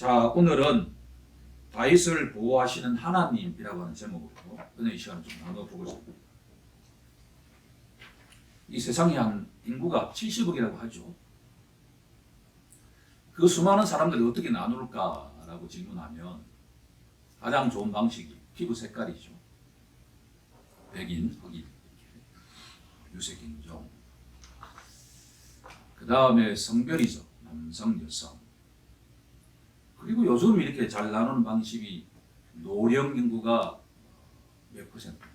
자, 오늘은 다윗을 보호하시는 하나님이라고 하는 제목으로 은혜의 시간을 좀 나눠보겠습니다. 이 세상에 한 인구가 70억이라고 하죠. 그 수많은 사람들이 어떻게 나눌까라고 질문하면 가장 좋은 방식이 피부 색깔이죠. 백인, 흑인, 유색인종. 그 다음에 성별이죠. 남성, 여성. 그리고 요즘 이렇게 잘 나누는 방식이 노령 인구가 몇 %입니다.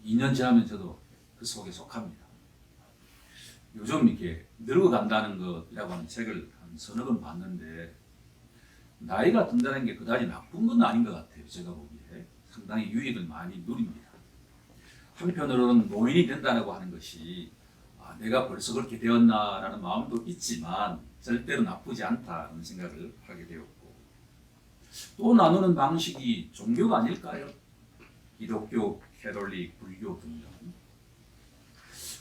2년 지나면 저도 그 속에 속합니다. 요즘 이렇게 늙어간다는 것이라고 하는 책을 한 서너 권 봤는데 나이가 든다는 게 그다지 나쁜 건 아닌 것 같아요. 제가 보기에 상당히 유익을 많이 누립니다. 한편으로는 노인이 된다고 하는 것이 내가 벌써 그렇게 되었나라는 마음도 있지만 절대로 나쁘지 않다는 생각을 하게 되었고, 또 나누는 방식이 종교가 아닐까요? 기독교, 캐톨릭, 불교 등등.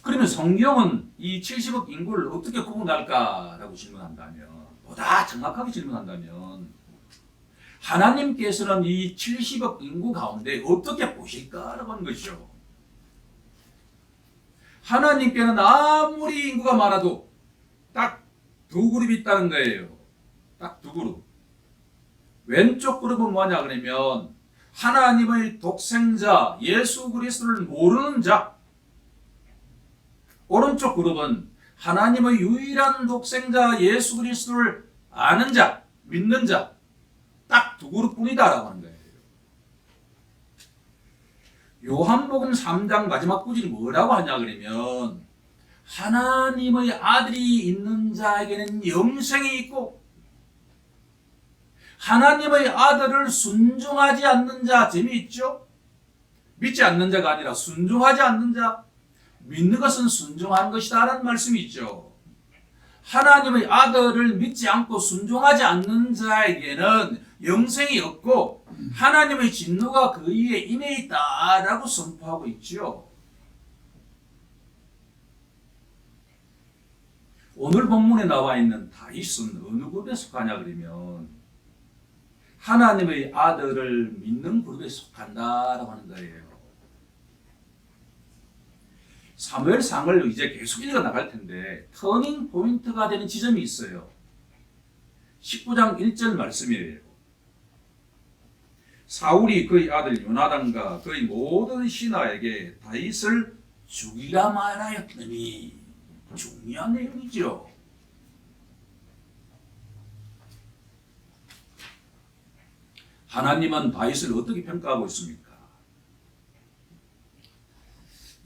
그러면 성경은 이 70억 인구를 어떻게 구분할까라고 질문한다면, 보다 정확하게 질문한다면 하나님께서는 이 70억 인구 가운데 어떻게 보실까라고 하는 것이죠. 하나님께는 아무리 인구가 많아도 딱 두 그룹이 있다는 거예요. 딱 두 그룹. 왼쪽 그룹은 뭐냐 그러면 하나님의 독생자 예수 그리스도를 모르는 자. 오른쪽 그룹은 하나님의 유일한 독생자 예수 그리스도를 아는 자, 믿는 자. 딱 두 그룹뿐이다라고 하는 거예요. 요한복음 3장 마지막 구절이 뭐라고 하냐 그러면 하나님의 아들이 있는 자에게는 영생이 있고 하나님의 아들을 순종하지 않는 자, 재미있죠? 믿지 않는 자가 아니라 순종하지 않는 자, 믿는 것은 순종하는 것이다 라는 말씀이 있죠. 하나님의 아들을 믿지 않고 순종하지 않는 자에게는 영생이 없고 하나님의 진노가 그 위에 임해 있다라고 선포하고 있죠. 오늘 본문에 나와 있는 다윗은 어느 그룹에 속하냐 그러면 하나님의 아들을 믿는 그룹에 속한다라고 하는 거예요. 사무엘상을 이제 계속 읽어 나갈 텐데 터닝 포인트가 되는 지점이 있어요. 19장 1절 말씀이에요. 사울이 그의 아들 요나단과 그의 모든 신하에게 다윗을 죽이라 말하였더니, 중요한 내용이죠. 하나님은 다윗을 어떻게 평가하고 있습니까?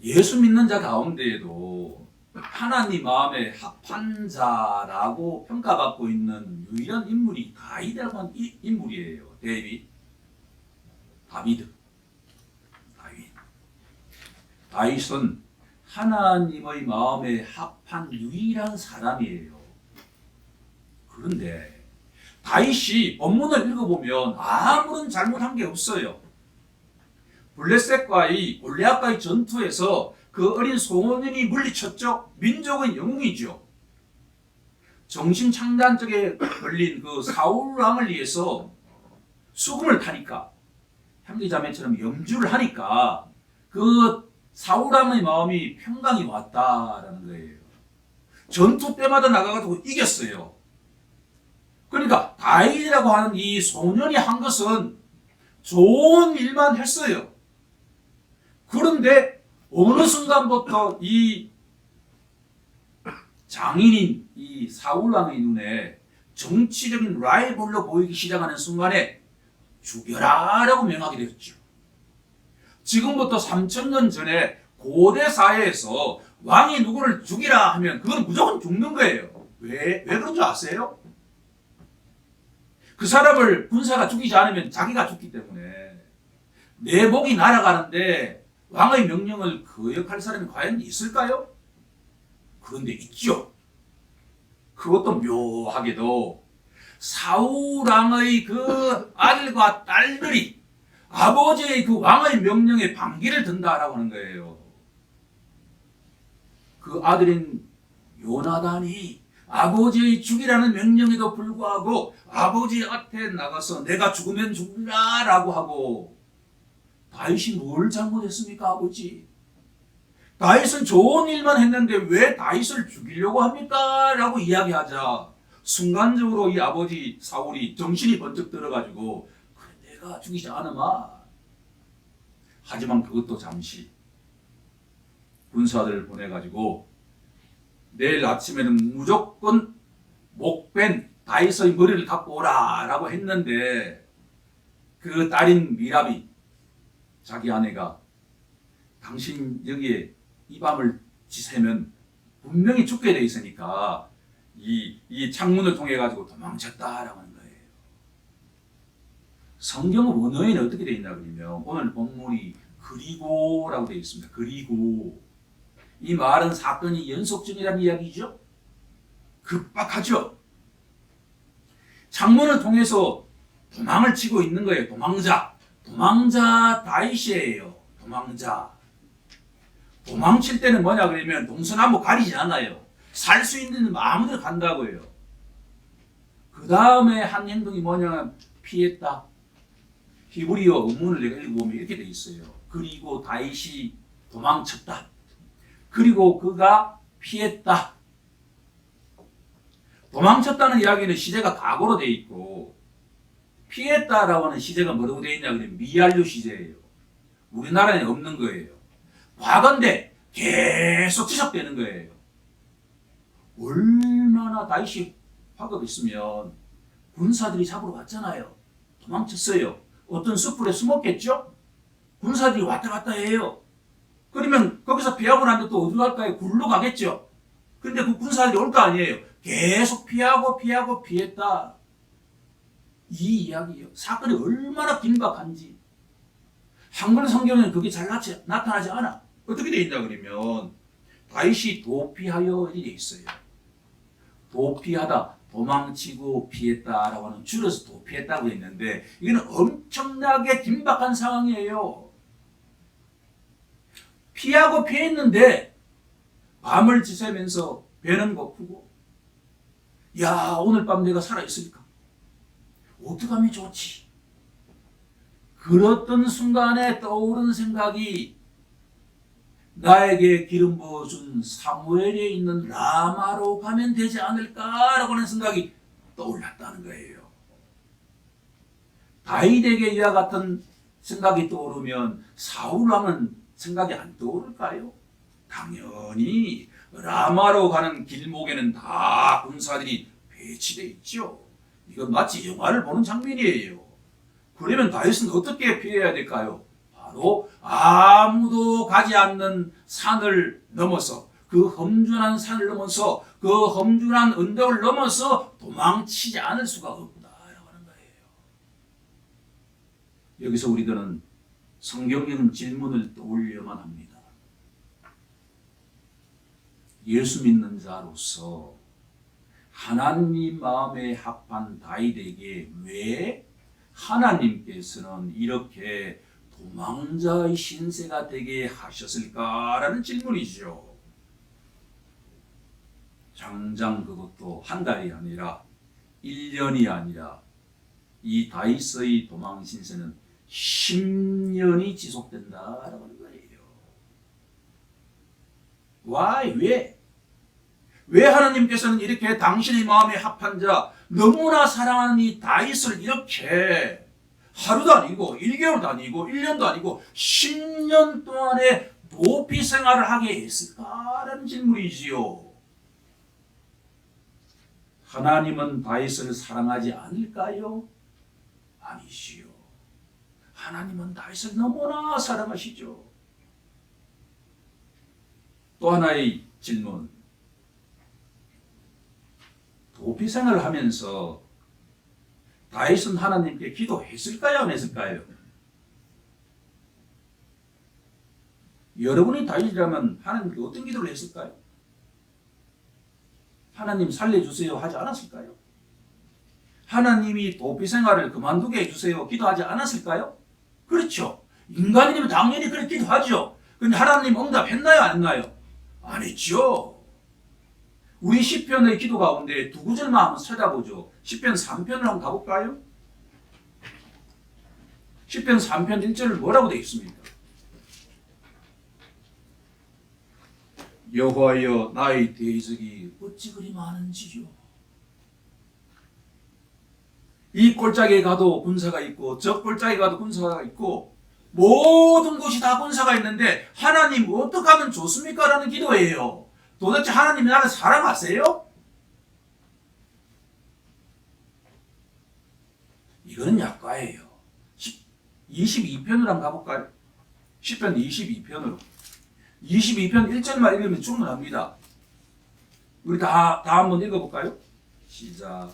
예수 믿는 자 가운데에도 하나님 마음에 합한 자라고 평가받고 있는 유일한 인물이 다윗이라고 하는 인물이에요. 다윗은 하나님의 마음에 합한 유일한 사람이에요. 그런데 다윗이 본문을 읽어보면 아무런 잘못한 게 없어요. 블레셋과의 골리앗과의 전투에서 그 어린 소년이 물리쳤죠. 민족의 영웅이죠. 정신창단적에 걸린 그 사울 왕을 위해서 수금을 타니까, 형제자매처럼 염주를 하니까 그 사울 왕의 마음이 평강이 왔다라는 거예요. 전투 때마다 나가가지고 이겼어요. 그러니까 다윗이라고 하는 이 소년이 한 것은 좋은 일만 했어요. 그런데 어느 순간부터 이 장인인 이 사울 왕의 눈에 정치적인 라이벌로 보이기 시작하는 순간에 죽여라라고 명하게 되었죠. 지금부터 3000년 전에 고대 사회에서 왕이 누구를 죽이라 하면 그건 무조건 죽는 거예요. 왜 그런 줄 아세요? 그 사람을 군사가 죽이지 않으면 자기가 죽기 때문에 내 목이 날아가는데 왕의 명령을 거역할 사람이 과연 있을까요? 그런데 있죠. 그것도 묘하게도 사울 왕의 그 아들과 딸들이 아버지의 그 왕의 명령에 반기를 든다라고 하는 거예요. 그 아들인 요나단이 아버지의 죽이라는 명령에도 불구하고 아버지 앞에 나가서 내가 죽으면 죽으라 라고 하고, 다윗이 뭘 잘못했습니까? 아버지, 다윗은 좋은 일만 했는데 왜 다윗을 죽이려고 합니까? 라고 이야기하자 순간적으로 이 아버지 사울이 정신이 번쩍 들어가지고, 그래, 내가 죽이지 않으마. 하지만 그것도 잠시, 군사들을 보내가지고 내일 아침에는 무조건 목벤 다윗의 머리를 갖고 오라 라고 했는데, 그 딸인 미랍이 자기 아내가 당신 여기에 이 밤을 지새면 분명히 죽게 돼 있으니까 이 창문을 통해 가지고 도망쳤다라고 하는 거예요. 성경 원어에는 어떻게 돼 있나 그러면 오늘 본문이 그리고라고 되어 있습니다. 그리고 이 말은 사건이 연속적이라는 이야기죠. 급박하죠. 창문을 통해서 도망을 치고 있는 거예요. 도망자 다윗이에요. 도망칠 때는 뭐냐 그러면 동서남북 가리지 않아요. 살 수 있는 마음대로 간다고요. 그 다음에 한 행동이 뭐냐면 피했다. 히브리어 원문을 내가 읽어보면 이렇게 돼 있어요. 그리고 다윗이 도망쳤다. 그리고 그가 피했다. 도망쳤다는 이야기는 시제가 과거로 돼 있고, 피했다라고 하는 시제가 뭐라고 돼 있냐 그러면 미완료 시제예요. 우리나라에 없는 거예요. 과거인데 계속 지속되는 거예요. 얼마나 다윗이 화가 있으면 군사들이 잡으러 갔잖아요. 도망쳤어요. 어떤 숲풀에 숨었겠죠? 군사들이 왔다 갔다 해요. 그러면 거기서 피하고 나면 또 어디로 갈까요? 굴로 가겠죠. 근데 그 군사들이 올 거 아니에요. 계속 피하고 피했다. 이 이야기예요. 사건이 얼마나 긴박한지. 한글 성경에는 그게 잘 나타나지 않아. 어떻게 돼 있냐 그러면 다윗이 도피하여 이렇게 돼 있어요. 도피하다, 도망치고 피했다라고 하는, 줄여서 도피했다고 했는데 이거는 엄청나게 긴박한 상황이에요. 피하고 피했는데 밤을 지새면서 배는 고프고, 야, 오늘 밤 내가 살아있을까? 어떡하면 좋지? 그렇던 순간에 떠오른 생각이 나에게 기름 부어준 사무엘에 있는 라마로 가면 되지 않을까라고 하는 생각이 떠올랐다는 거예요. 다윗에게 이와 같은 생각이 떠오르면 사울왕은 생각이 안 떠오를까요? 당연히 라마로 가는 길목에는 다 군사들이 배치되어 있죠. 이건 마치 영화를 보는 장면이에요. 그러면 다윗은 어떻게 피해야 될까요? 바로 아무도 가지 않는 산을 넘어서, 그 험준한 산을 넘어서, 그 험준한 언덕을 넘어서 도망치지 않을 수가 없다라고 하는 거예요. 여기서 우리들은 성경적인 질문을 떠올려만 합니다. 예수 믿는 자로서 하나님 마음에 합한 다윗에게 왜 하나님께서는 이렇게 도망자의 신세가 되게 하셨을까라는 질문이죠. 장장 그것도 한 달이 아니라 1년이 아니라 이 다윗의 도망 신세는 10년이 지속된다라고 하는 거예요. 왜 하나님께서는 이렇게 당신의 마음에 합한 자, 너무나 사랑하는 이 다윗을 이렇게 하루도 아니고 1개월도 아니고 1년도 아니고 10년 동안의 도피 생활을 하게 했을까라는 질문이지요. 하나님은 다윗을 사랑하지 않을까요? 아니지요. 하나님은 다윗을 너무나 사랑하시죠. 또 하나의 질문. 도피 생활을 하면서 다윗은 하나님께 기도했을까요? 안 했을까요? 여러분이 다윗이라면 하나님께 어떤 기도를 했을까요? 하나님 살려주세요 하지 않았을까요? 하나님이 도피 생활을 그만두게 해주세요 기도하지 않았을까요? 그렇죠. 인간이면 당연히 그렇게 기도하죠. 그런데 하나님 응답했나요? 안 했나요? 안 했죠. 우리 시편의 기도 가운데 두 구절만 한번 찾아보죠. 시편 3편을 한번 가볼까요? 시편 3편 1절을 뭐라고 되어 있습니까? 여호와여 나의 대적이 어찌 그리 많은지요. 이 골짜기에 가도 군사가 있고 저 골짜기에 가도 군사가 있고 모든 곳이 다 군사가 있는데 하나님 어떻게 하면 좋습니까? 라는 기도예요. 도대체 하나님이 나를 사랑하세요? 이거는 약과예요. 22편으로 한번 가볼까요? 10편 22편으로. 22편 1절만 읽으면 충분합니다. 우리 다 한번 읽어볼까요? 시작.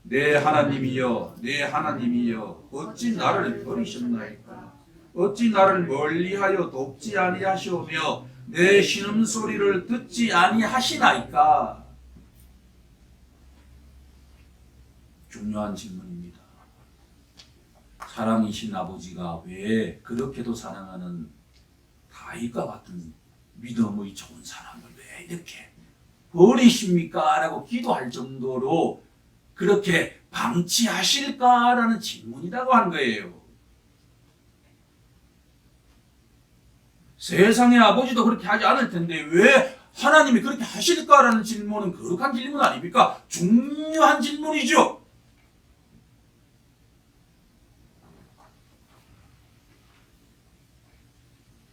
내 하나님이여 내 하나님이여 어찌 나를 버리셨나이까. 어찌 나를 멀리하여 돕지 아니하시오며 내 신음소리를 듣지 아니하시나이까. 중요한 질문입니다. 사랑이신 아버지가 왜 그렇게도 사랑하는 다윗과 같은 믿음의 좋은 사람을 왜 이렇게 버리십니까? 라고 기도할 정도로 그렇게 방치하실까라는 질문이라고 하는 거예요. 세상의 아버지도 그렇게 하지 않을 텐데 왜 하나님이 그렇게 하실까라는 질문은 거룩한 질문 아닙니까? 중요한 질문이죠.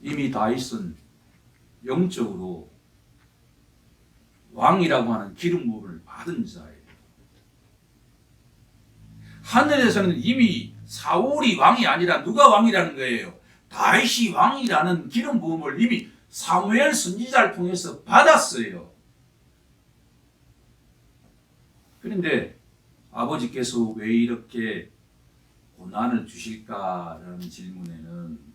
이미 다윗은 영적으로 왕이라고 하는 기름 부음을 받은 자예요. 하늘에서는 이미 사울이 왕이 아니라 누가 왕이라는 거예요? 다윗이 왕이라는 기름 부음을 이미 사무엘 선지자를 통해서 받았어요. 그런데 아버지께서 왜 이렇게 고난을 주실까라는 질문에는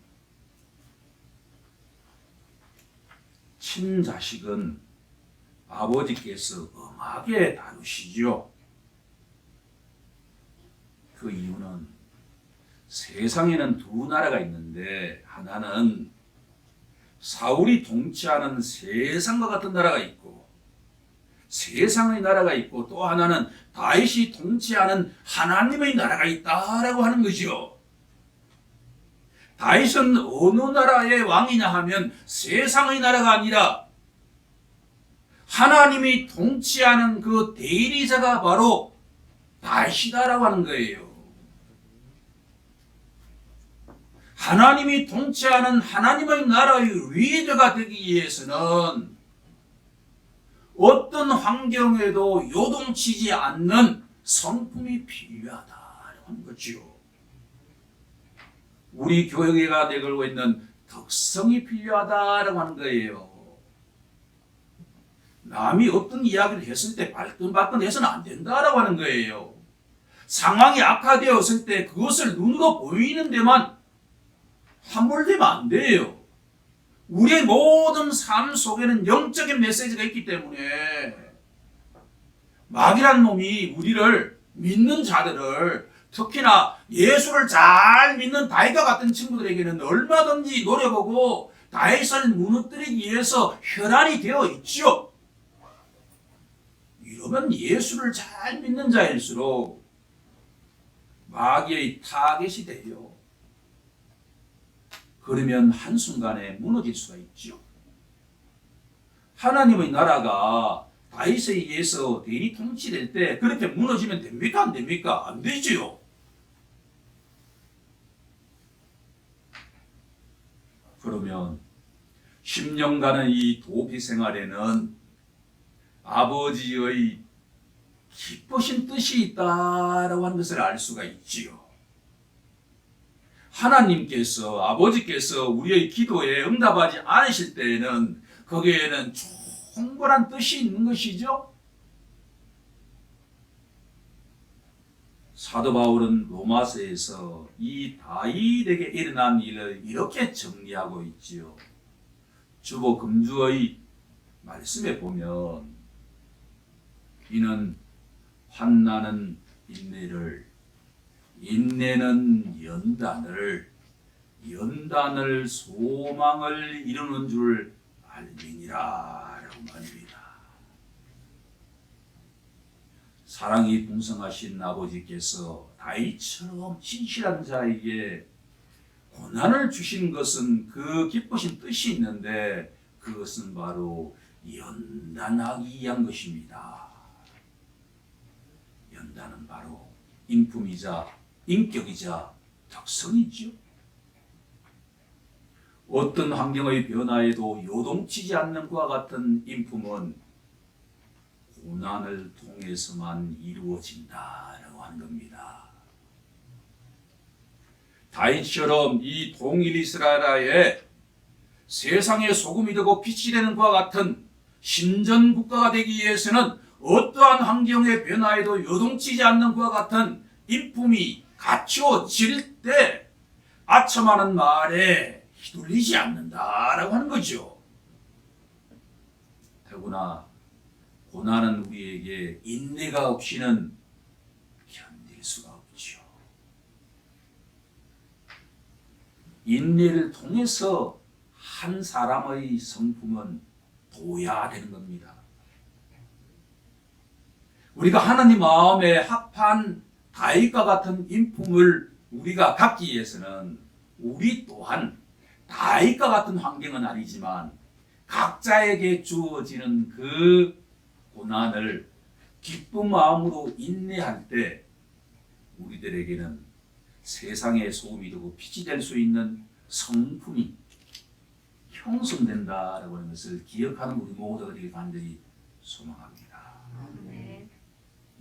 친자식은 아버지께서 엄하게 다루시죠. 그 이유는 세상에는 두 나라가 있는데 하나는 사울이 통치하는 세상과 같은 나라가 있고 세상의 나라가 있고 또 하나는 다윗이 통치하는 하나님의 나라가 있다라고 하는 거죠. 다윗은 어느 나라의 왕이냐 하면 세상의 나라가 아니라 하나님이 통치하는 그 대리자가 바로 다윗이다라고 하는 거예요. 하나님이 통치하는 하나님의 나라의 리더가 되기 위해서는 어떤 환경에도 요동치지 않는 성품이 필요하다라고 하는 거죠. 우리 교회가 내걸고 있는 덕성이 필요하다라고 하는 거예요. 남이 어떤 이야기를 했을 때 발끈발끈해서는 안 된다라고 하는 거예요. 상황이 악화되었을 때 그것을 눈으로 보이는 데만 함몰되면 안 돼요. 우리의 모든 삶 속에는 영적인 메시지가 있기 때문에 마귀란 놈이 우리를 믿는 자들을 특히나 예수를 잘 믿는 다윗과 같은 친구들에게는 얼마든지 노려보고 다윗을 무너뜨리기 위해서 혈안이 되어 있죠. 이러면 예수를 잘 믿는 자일수록 마귀의 타겟이 돼요. 그러면 한순간에 무너질 수가 있죠. 하나님의 나라가 다윗에 의해서 대리 통치될 때 그렇게 무너지면 됩니까? 안 됩니까? 안 되지요. 그러면 10년간의 이 도피 생활에는 아버지의 기쁘신 뜻이 있다라고 하는 것을 알 수가 있지요. 하나님께서 아버지께서 우리의 기도에 응답하지 않으실 때에는 거기에는 충분한 뜻이 있는 것이죠. 사도 바울은 로마서에서 이 다윗에게 일어난 일을 이렇게 정리하고 있지요. 주보 금주의 말씀에 보면 이는 환난은 인내를, 인내는 연단을, 연단을 소망을 이루는 줄 알미니라 라고 말합니다. 사랑이 풍성하신 아버지께서 다윗처럼 신실한 자에게 고난을 주신 것은 그 기쁘신 뜻이 있는데 그것은 바로 연단하기 위한 것입니다. 연단은 바로 인품이자 인격이자 특성이죠. 어떤 환경의 변화에도 요동치지 않는 것과 같은 인품은 고난을 통해서만 이루어진다라고 하는 겁니다. 다윗처럼 이 동일 이스라엘에 세상의 소금이 되고 빛이 되는 것과 같은 신전 국가가 되기 위해서는 어떠한 환경의 변화에도 요동치지 않는 것과 같은 인품이 갖추어질 때 아첨하는 말에 휘둘리지 않는다라고 하는 거죠. 더구나 고난은 우리에게 인내가 없이는 견딜 수가 없죠. 인내를 통해서 한 사람의 성품은 도야되는 겁니다. 우리가 하나님 마음에 합한 다윗과 같은 인품을 우리가 갖기 위해서는 우리 또한 다윗과 같은 환경은 아니지만 각자에게 주어지는 그 고난을 기쁜 마음으로 인내할 때 우리들에게는 세상의 소금이 되고 빛이 될 수 있는 성품이 형성된다라고 하는 것을 기억하는 우리 모두가 되길 간절히 소망합니다.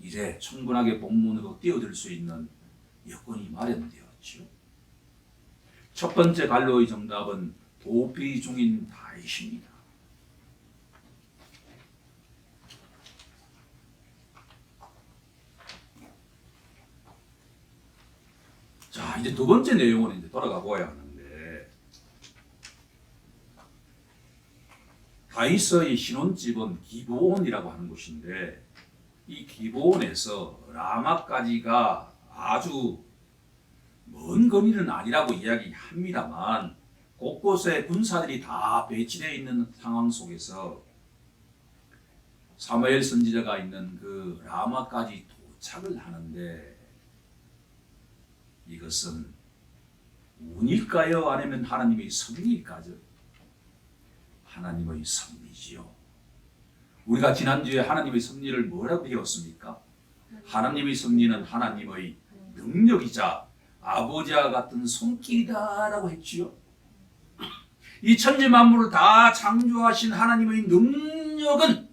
이제 충분하게 본문으로 뛰어들 수 있는 여건이 마련되었죠. 첫 번째 갈로의 정답은 도피 중인 다윗입니다. 자, 이제 두 번째 내용으로 이제 돌아가 보아야 하는데, 다윗의 신혼집은 기브온이라고 하는 곳인데, 이 기브온에서 라마까지가 아주 먼 거리는 아니라고 이야기합니다만 곳곳에 군사들이 다 배치되어 있는 상황 속에서 사무엘 선지자가 있는 그 라마까지 도착을 하는데 이것은 운일까요? 아니면 하나님의 섭리일까요? 하나님의 섭리지요. 우리가 지난주에 하나님의 섭리를 뭐라고 배웠습니까? 하나님의 섭리는 하나님의 능력이자 아버지와 같은 손길이다라고 했지요. 이 천지 만물을 다 창조하신 하나님의 능력은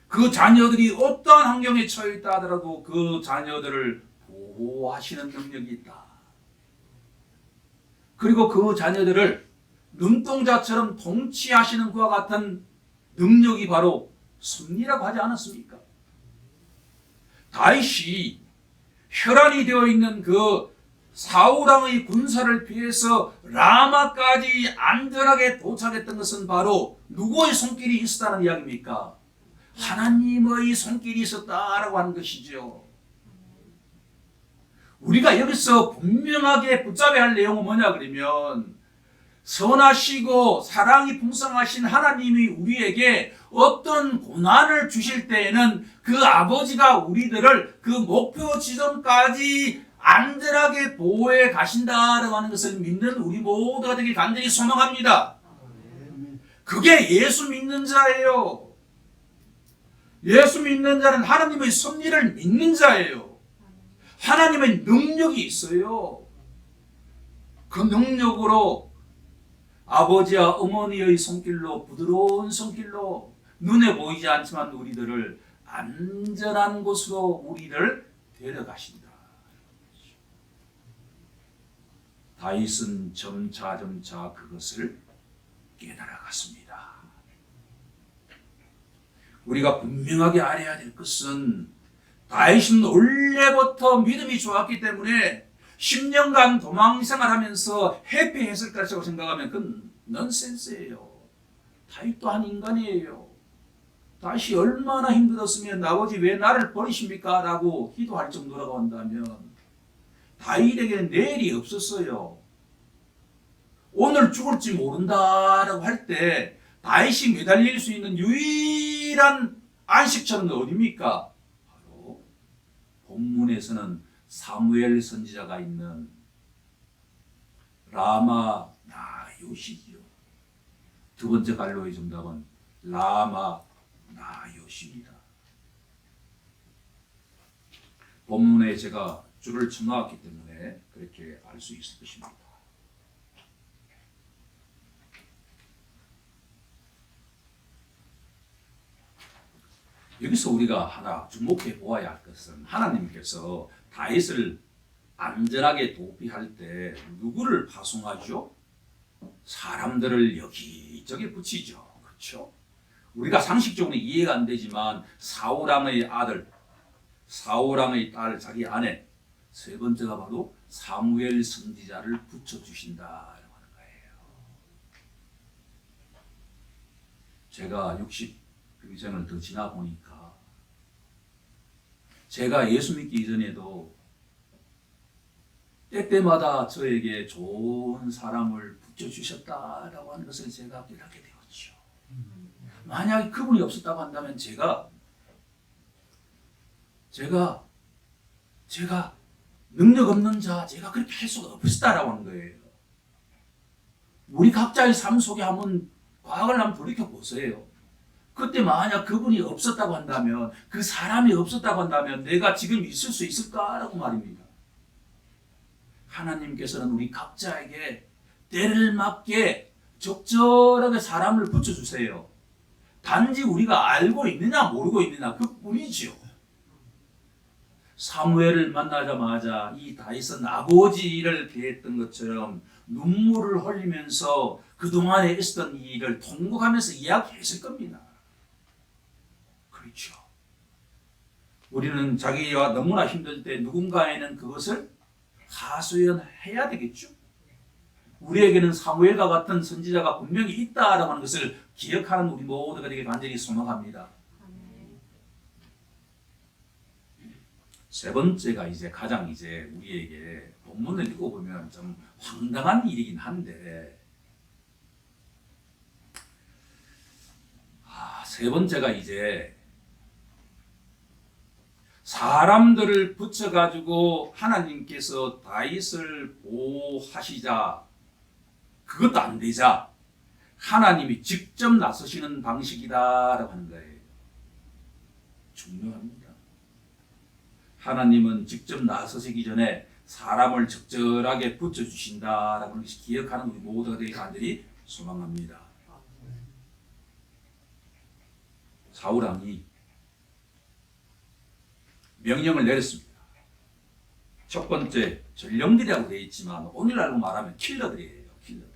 그 자녀들이 어떠한 환경에 처해 있다 하더라도 그 자녀들을 보호하시는 능력이 있다. 그리고 그 자녀들을 눈동자처럼 통치하시는 것과 같은 능력이 바로 섭리라고 하지 않았습니까? 다윗이 혈안이 되어 있는 그 사울왕의 군사를 피해서 라마까지 안전하게 도착했던 것은 바로 누구의 손길이 있었다는 이야기입니까? 하나님의 손길이 있었다라고 하는 것이죠. 우리가 여기서 분명하게 붙잡아야 할 내용은 뭐냐 그러면 선하시고 사랑이 풍성하신 하나님이 우리에게 어떤 고난을 주실 때에는 그 아버지가 우리들을 그 목표 지점까지 안전하게 보호해 가신다라고 하는 것을 믿는 우리 모두가 되길 간절히 소망합니다. 그게 예수 믿는 자예요. 예수 믿는 자는 하나님의 섭리를 믿는 자예요. 하나님의 능력이 있어요. 그 능력으로 아버지와 어머니의 손길로 부드러운 손길로 눈에 보이지 않지만 우리들을 안전한 곳으로 우리를 데려가신다. 다윗은 점차 그것을 깨달아갔습니다. 우리가 분명하게 알아야 될 것은 다윗은 원래부터 믿음이 좋았기 때문에 10년간 도망 생활하면서 해피했을 것이라고 생각하면 그건 넌센스예요. 다윗 또한 인간이에요. 다윗이 얼마나 힘들었으면 아버지 왜 나를 버리십니까? 라고 기도할 정도라고 한다면 다윗에게는 내일이 없었어요. 오늘 죽을지 모른다라고 할 때 다윗이 매달릴 수 있는 유일한 안식처는 어디입니까? 바로 본문에서는 사무엘 선지자가 있는 라마 나요시죠. 두 번째 갈로의 정답은 라마 나요시입니다. 본문에 제가 줄을 쳐놓았기 때문에 그렇게 알 수 있을 것입니다. 여기서 우리가 하나 주목해 보아야 할 것은 하나님께서 다윗을 안전하게 도피할 때 누구를 파송하죠? 사람들을 여기저기 붙이죠. 그렇죠? 우리가 상식적으로 이해가 안 되지만 사울왕의 아들, 사울왕의 딸, 자기 아내, 세 번째가 바로 사무엘 선지자를 붙여주신다라고 하는 거예요. 제가 60평생을 더 지나 보니까 제가 예수 믿기 이전에도 때때마다 저에게 좋은 사람을 붙여주셨다라고 하는 것을 제가 깨닫게 되었죠. 만약에 그분이 없었다고 한다면 제가 능력 없는 자, 제가 그렇게 할 수가 없었다라고 하는 거예요. 우리 각자의 삶 속에 한번 과거를 한번 돌이켜 보세요. 그때 만약 그분이 없었다고 한다면, 그 사람이 없었다고 한다면 내가 지금 있을 수 있을까라고 말입니다. 하나님께서는 우리 각자에게 때를 맞게 적절하게 사람을 붙여주세요. 단지 우리가 알고 있느냐 모르고 있느냐 그뿐이지요. 사무엘을 만나자마자 이 다윗은 아버지를 대했던 것처럼 눈물을 흘리면서 그동안에 있었던 일을 통곡하면서 이야기했을 겁니다. 그렇죠. 우리는 자기와 너무나 힘들 때 누군가에는 그것을 하소연해야 되겠죠. 우리에게는 사무엘과 같은 선지자가 분명히 있다라고 하는 것을 기억하는 우리 모두가 되게 간절히 소망합니다. 세 번째가 가장 우리에게 본문을 읽어보면 좀 황당한 일이긴 한데, 세 번째가 사람들을 붙여가지고 하나님께서 다윗을 보호하시자, 그것도 안 되자 하나님이 직접 나서시는 방식이다라고 하는 거예요. 중요합니다. 하나님은 직접 나서시기 전에 사람을 적절하게 붙여주신다라고 하는 것이 기억하는 우리 모두가 되게 간절히 소망합니다. 사울왕이 명령을 내렸습니다. 첫 번째 전령들이라고 되어 있지만 오늘날로 말하면 킬러들이에요. 킬러들.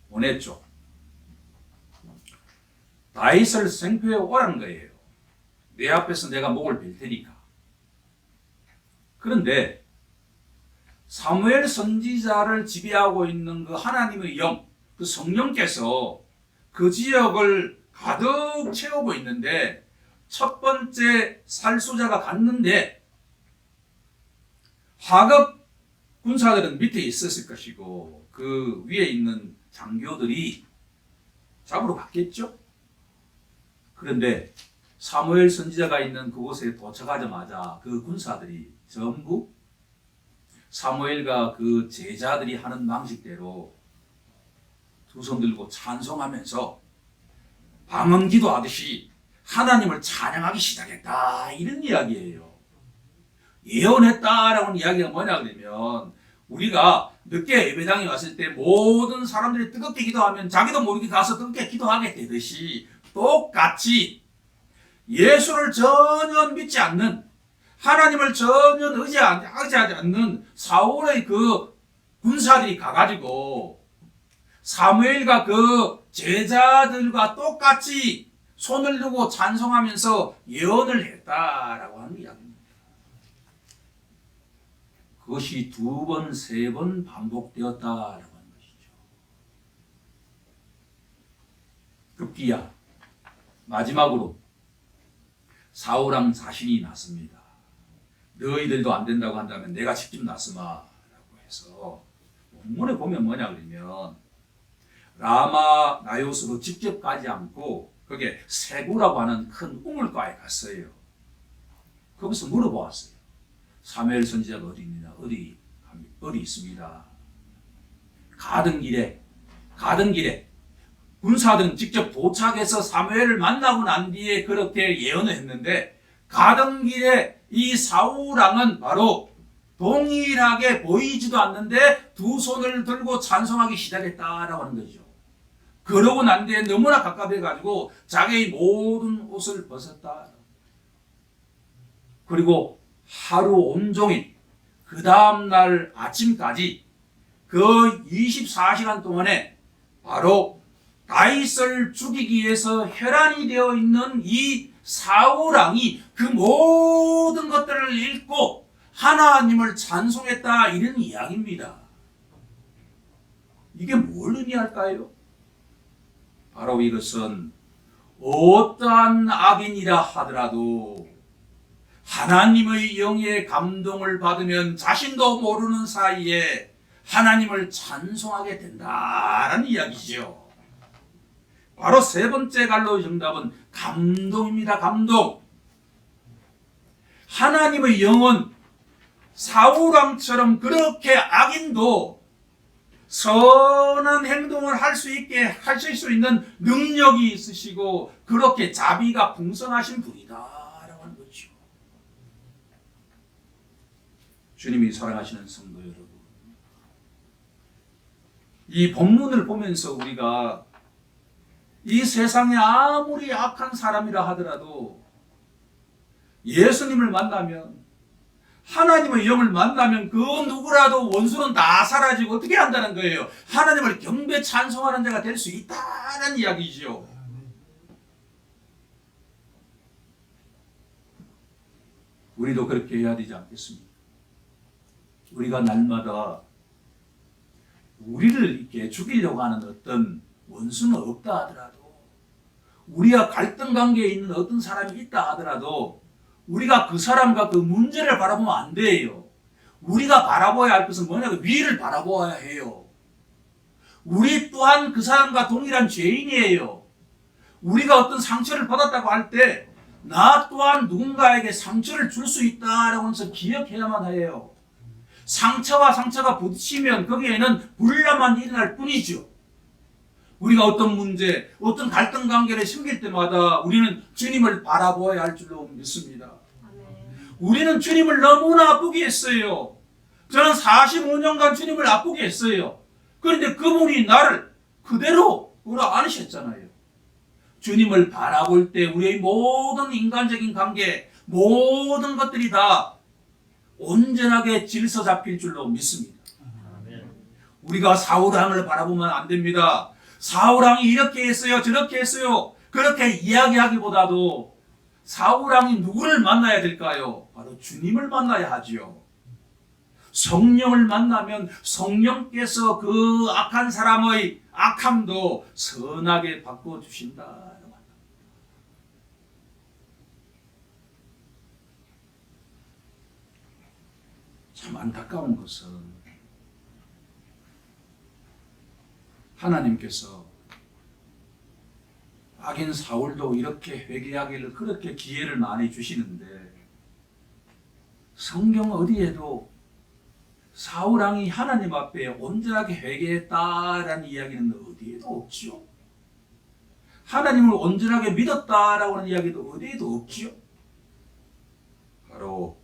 보냈죠. 다윗을 생포해 오라는 거예요. 내 앞에서 내가 목을 벨 테니까. 그런데 사무엘 선지자를 지배하고 있는 그 하나님의 영, 그 성령께서 그 지역을 가득 채우고 있는데 첫 번째 살수자가 갔는데 하급 군사들은 밑에 있었을 것이고 그 위에 있는 장교들이 잡으러 갔겠죠. 그런데 사무엘 선지자가 있는 그곳에 도착하자마자 그 군사들이 전부 사무엘과 그 제자들이 하는 방식대로 두 손 들고 찬송하면서 방언 기도하듯이 하나님을 찬양하기 시작했다, 이런 이야기예요. 예언했다라는 이야기가 뭐냐 그러면, 우리가 늦게 예배당에 왔을 때 모든 사람들이 뜨겁게 기도하면 자기도 모르게 가서 뜨겁게 기도하게 되듯이 똑같이 예수를 전혀 믿지 않는, 하나님을 전혀 의지하지 않는 사울의 그 군사들이 가가지고 사무엘과 그 제자들과 똑같이 손을 들고 찬송하면서 예언을 했다라고 하는 이야기입니다. 그것이 두 번, 세 번 반복되었다라고 하는 것이죠. 급기야 마지막으로 사울왕 자신이 나섭니다. 너희들도 안 된다고 한다면 내가 직접 나서마라고 해서 본문에 보면 뭐냐 그러면 라마 나요스로 직접 가지 않고 그게 세구라고 하는 큰 우물가에 갔어요. 거기서 물어보았어요. 사무엘 선지자가 어디 있느냐? 어디 있습니다. 가던 길에 군사들은 직접 도착해서 사무엘을 만나고 난 뒤에 그렇게 예언을 했는데, 가던 길에 이 사울 왕은 바로 동일하게 보이지도 않는데 두 손을 들고 찬송하기 시작했다라고 하는 거죠. 그러고 난 뒤에 너무나 가까워가지고 자기의 모든 옷을 벗었다. 그리고 하루 온종일 그 다음날 아침까지 그 24시간 동안에 바로 다윗을 죽이기 위해서 혈안이 되어 있는 이 사울 왕이 그 모든 것들을 읽고 하나님을 찬송했다, 이런 이야기입니다. 이게 뭘 의미할까요? 바로 이것은 어떠한 악인이라 하더라도 하나님의 영의 감동을 받으면 자신도 모르는 사이에 하나님을 찬송하게 된다라는 이야기죠. 바로 세 번째 갈로 정답은 감동입니다. 감동. 하나님의 영은 사울왕처럼 그렇게 악인도 선한 행동을 할 수 있게 하실 수 있는 능력이 있으시고 그렇게 자비가 풍성하신 분이다라고 하는 거죠. 주님이 사랑하시는 성도 여러분, 이 본문을 보면서 우리가 이 세상에 아무리 악한 사람이라 하더라도 예수님을 만나면, 하나님의 영을 만나면 그 누구라도 원수는 다 사라지고 어떻게 한다는 거예요? 하나님을 경배 찬송하는 자가 될 수 있다는 이야기죠. 우리도 그렇게 해야 되지 않겠습니까? 우리가 날마다 우리를 이렇게 죽이려고 하는 어떤 원수는 없다 하더라도, 우리와 갈등 관계에 있는 어떤 사람이 있다 하더라도 우리가 그 사람과 그 문제를 바라보면 안 돼요. 우리가 바라봐야 할 것은 뭐냐면 위를 바라보아야 해요. 우리 또한 그 사람과 동일한 죄인이에요. 우리가 어떤 상처를 받았다고 할 때 나 또한 누군가에게 상처를 줄 수 있다라고 하면서 기억해야만 해요. 상처와 상처가 부딪히면 거기에는 불화만 일어날 뿐이죠. 우리가 어떤 문제, 어떤 갈등 관계를 생길 때마다 우리는 주님을 바라보아야 할 줄로 믿습니다. 우리는 주님을 너무나 아프게 했어요. 저는 45년간 주님을 아프게 했어요. 그런데 그분이 나를 그대로 안으셨잖아요. 주님을 바라볼 때 우리의 모든 인간적인 관계, 모든 것들이 다 온전하게 질서 잡힐 줄로 믿습니다. 우리가 사울왕을 바라보면 안 됩니다. 사울왕이 이렇게 했어요, 저렇게 했어요, 그렇게 이야기하기보다도 사울왕이 누구를 만나야 될까요? 바로 주님을 만나야 하지요. 성령을 만나면 성령께서 그 악한 사람의 악함도 선하게 바꿔주신다. 참 안타까운 것은 하나님께서 악인 사울도 이렇게 회개하기를 그렇게 기회를 많이 주시는데, 성경 어디에도 사울왕이 하나님 앞에 온전하게 회개했다라는 이야기는 어디에도 없지요. 하나님을 온전하게 믿었다라고 하는 이야기도 어디에도 없지요. 바로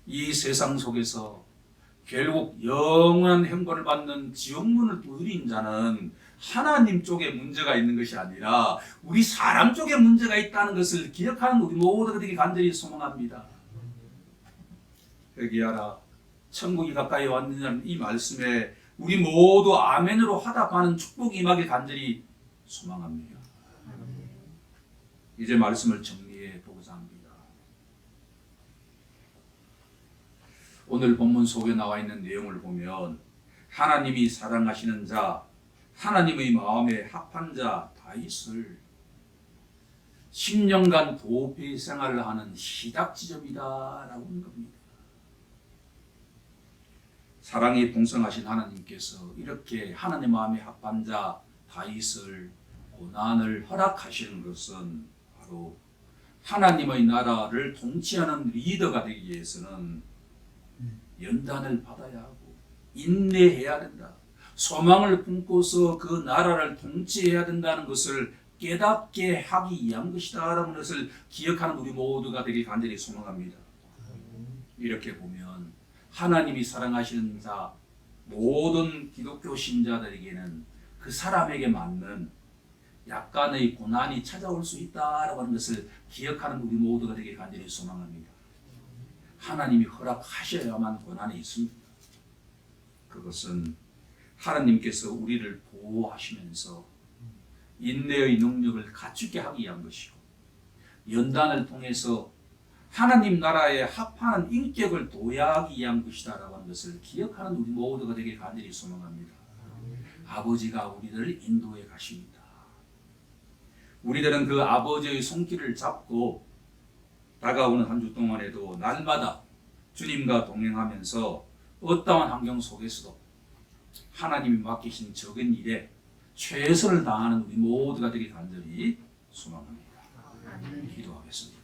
이 세상 속에서 결국 영원한 형벌을 받는 지옥문을 두드린 자는 하나님 쪽에 문제가 있는 것이 아니라 우리 사람 쪽에 문제가 있다는 것을 기억하는 우리 모두에게 간절히 소망합니다. 회개하라, 천국이 가까이 왔느냐는 이 말씀에 우리 모두 아멘으로 화답하는 축복이 임하길 간절히 소망합니다. 이제 말씀을 정리해 보고자 합니다. 오늘 본문 속에 나와 있는 내용을 보면 하나님이 사랑하시는 자, 하나님의 마음에 합한 자 다윗을 10년간 도피 생활을 하는 시작 지점이다라고 하는 겁니다. 사랑이 풍성하신 하나님께서 이렇게 하나님 마음에 합한 자 다윗을 고난을 허락하시는 것은 바로 하나님의 나라를 통치하는 리더가 되기 위해서는 연단을 받아야 하고 인내해야 된다. 소망을 품고서 그 나라를 통치해야 된다는 것을 깨닫게 하기 위한 것이다라는 것을 기억하는 우리 모두가 되길 간절히 소망합니다. 이렇게 보면 하나님이 사랑하시는 자 모든 기독교 신자들에게는 그 사람에게 맞는 약간의 고난이 찾아올 수 있다라고 하는 것을 기억하는 우리 모두가 되길 간절히 소망합니다. 하나님이 허락하셔야만 고난이 있습니다. 그것은 하나님께서 우리를 보호하시면서 인내의 능력을 갖추게 하기 위한 것이고 연단을 통해서 하나님 나라에 합하는 인격을 도야하기 위한 것이다라고 하는 것을 기억하는 우리 모두가 되길 간절히 소망합니다. 아버지가 우리들을 인도해 가십니다. 우리들은 그 아버지의 손길을 잡고 다가오는 한 주 동안에도 날마다 주님과 동행하면서 어떠한 환경 속에서도 하나님이 맡기신 적은 일에 최선을 다하는 우리 모두가 되길 간절히 소망합니다. 기도하겠습니다.